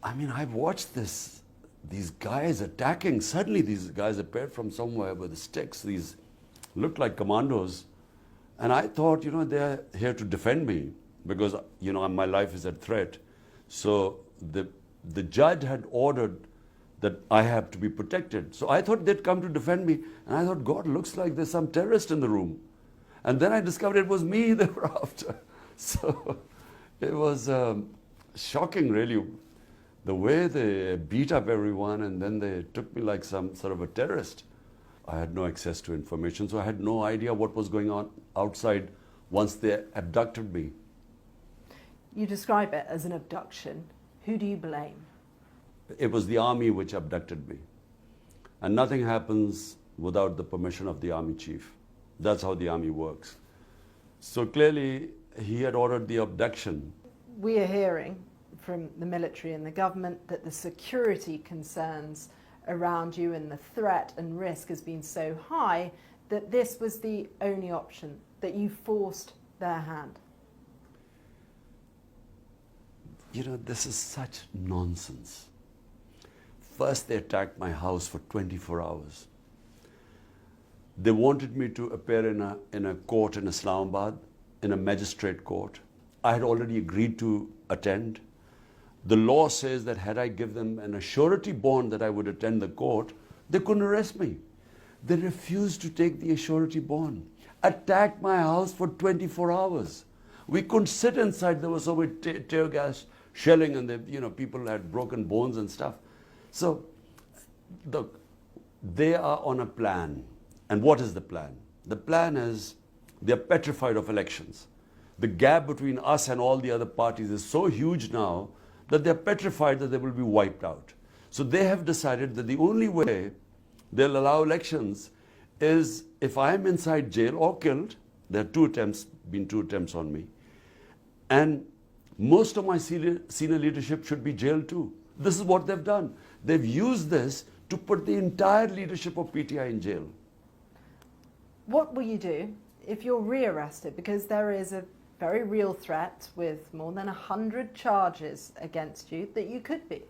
I mean, I've watched these guys attacking. Suddenly these guys appeared from somewhere with sticks. These looked like commandos. And I thought, they're here to defend me because, my life is at threat. So the judge had ordered that I have to be protected. So I thought they'd come to defend me. And I thought, God, looks like there's some terrorist in the room. And then I discovered it was me they were after. So it was shocking, really, the way they beat up everyone, and then they took me like some sort of a terrorist. I had no access to information, so I had no idea what was going on outside once they abducted me. You describe it as an abduction. Who do you blame? It was the army which abducted me. And nothing happens without the permission of the army chief. That's how the army works. So clearly, he had ordered the abduction. We are hearing from the military and the government that the security concerns around you and the threat and risk has been so high that this was the only option, that you forced their hand. This is such nonsense. First, they attacked my house for 24 hours. They wanted me to appear in a court in Islamabad, in a magistrate court. I had already agreed to attend. The law says that had I given them an surety bond that I would attend the court, they couldn't arrest me. They refused to take the surety bond, attacked my house for 24 hours. We couldn't sit inside. There was so much tear gas shelling, and people had broken bones and stuff. So, look, they are on a plan. And what is the plan? The plan is they're petrified of elections. The gap between us and all the other parties is so huge now that they're petrified that they will be wiped out. So they have decided that the only way they'll allow elections is if I'm inside jail or killed. There are been two attempts on me. And most of my senior leadership should be jailed too. This is what they've done. They've used this to put the entire leadership of PTI in jail. What will you do if you're rearrested? Because there is a very real threat with more than 100 charges against you that you could be.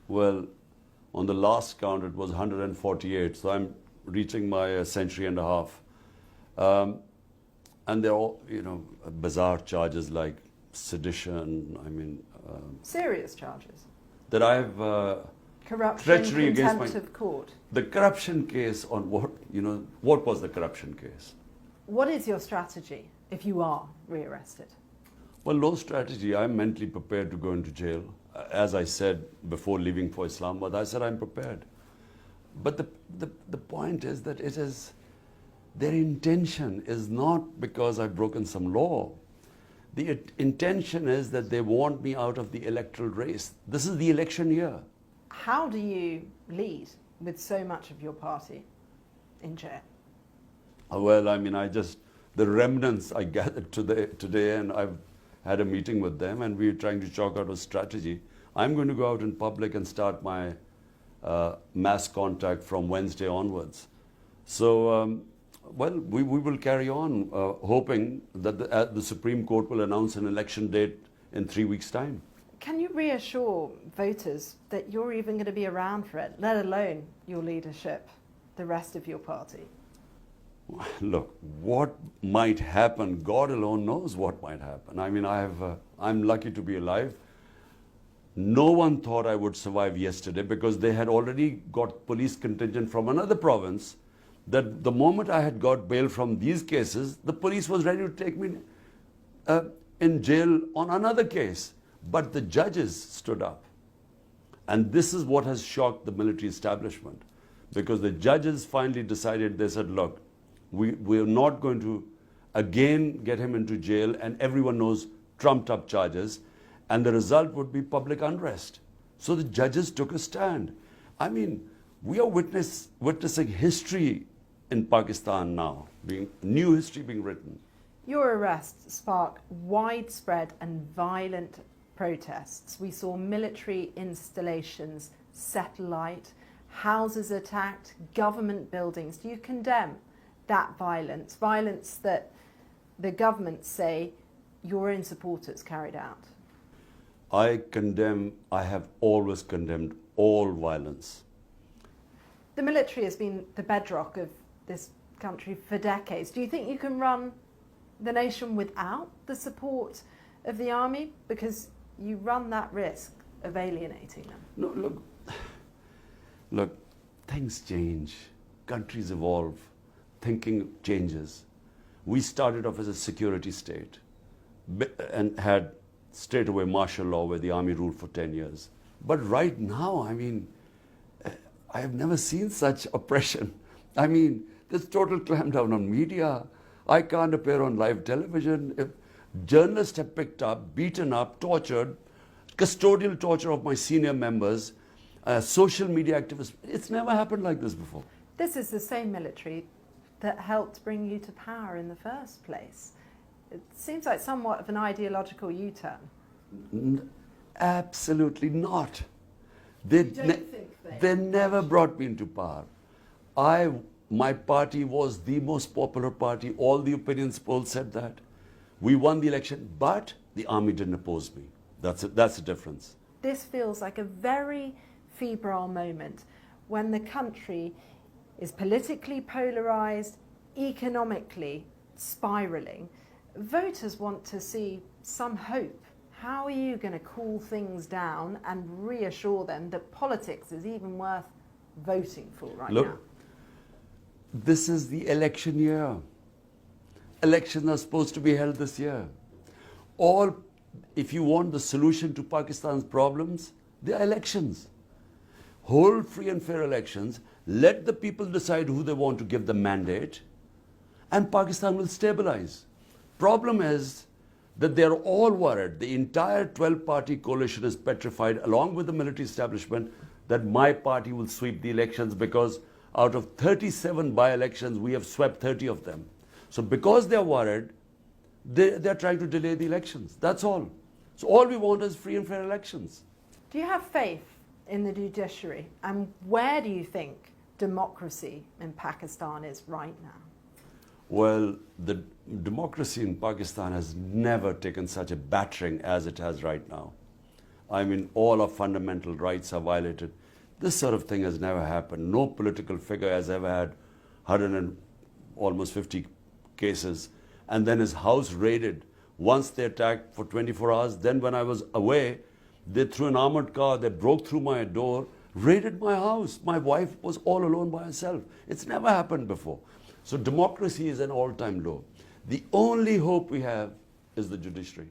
Well, on the last count, it was 148. So I'm reaching my century and a half. And they're all, bizarre charges like sedition, serious charges? That I've corruption, treachery against contempt of court. The corruption case on what was the corruption case? What is your strategy if you are rearrested? Well, no strategy. I'm mentally prepared to go into jail. As I said before leaving for Islamabad, I said I'm prepared. But the point is that their intention is not because I've broken some law. The intention is that they want me out of the electoral race. This is the election year. How do you lead with so much of your party in jail? Well, the remnants I gathered today, and I've had a meeting with them, and we're trying to chalk out a strategy. I'm going to go out in public and start my mass contact from Wednesday onwards. So, we will carry on, hoping that the Supreme Court will announce an election date in 3 weeks' time. Can you reassure voters that you're even going to be around for it, let alone your leadership, the rest of your party? Look, what might happen, God alone knows what might happen. I'm lucky to be alive. No one thought I would survive yesterday because they had already got police contingent from another province, that the moment I had got bail from these cases, the police was ready to take me in jail on another case. But the judges stood up. And this is what has shocked the military establishment. Because the judges finally decided, they said, look, we're not going to again get him into jail, and everyone knows trumped up charges, and the result would be public unrest. So the judges took a stand. We are witnessing history in Pakistan now, new history being written. Your arrest sparked widespread and violent protests. We saw military installations set alight, houses attacked, government buildings. Do you condemn that violence that the government say your own supporters carried out? I have always condemned all violence. The military has been the bedrock of this country for decades. Do you think you can run the nation without the support of the army? Because you run that risk of alienating them. No, look, things change, countries evolve, thinking changes. We started off as a security state and had straight away martial law where the army ruled for 10 years. But right now, I mean, I have never seen such oppression. I mean, there's total clampdown on media. I can't appear on live television. If journalists have picked up, beaten up, tortured, custodial torture of my senior members, social media activists. It's never happened like this before. This is the same military that helped bring you to power in the first place. It seems like somewhat of an ideological U-turn. Absolutely not. They never brought me into power. My party was the most popular party. All the opinions polls said that. We won the election, but the army didn't oppose me. That's the difference. This feels like a very febrile moment when the country is politically polarised, economically spiralling. Voters want to see some hope. How are you going to cool things down and reassure them that politics is even worth voting for right now? Look, this is the election year. Elections are supposed to be held this year. If you want the solution to Pakistan's problems, there are elections. Hold free and fair elections. Let the people decide who they want to give the mandate, and Pakistan will stabilize. Problem is that they're all worried. The entire 12-party coalition is petrified, along with the military establishment, that my party will sweep the elections, because out of 37 by-elections, we have swept 30 of them. So because they're worried, they're trying to delay the elections. That's all. So all we want is free and fair elections. Do you have faith in the judiciary? And where do you think democracy in Pakistan is right now? Well, the democracy in Pakistan has never taken such a battering as it has right now. I mean, all our fundamental rights are violated. This sort of thing has never happened. No political figure has ever had 150 cases, and then his house raided. Once they attacked for 24 hours, then when I was away, they threw an armored car, they broke through my door, raided my house. My wife was all alone by herself. It's never happened before. So democracy is an all-time low. The only hope we have is the judiciary.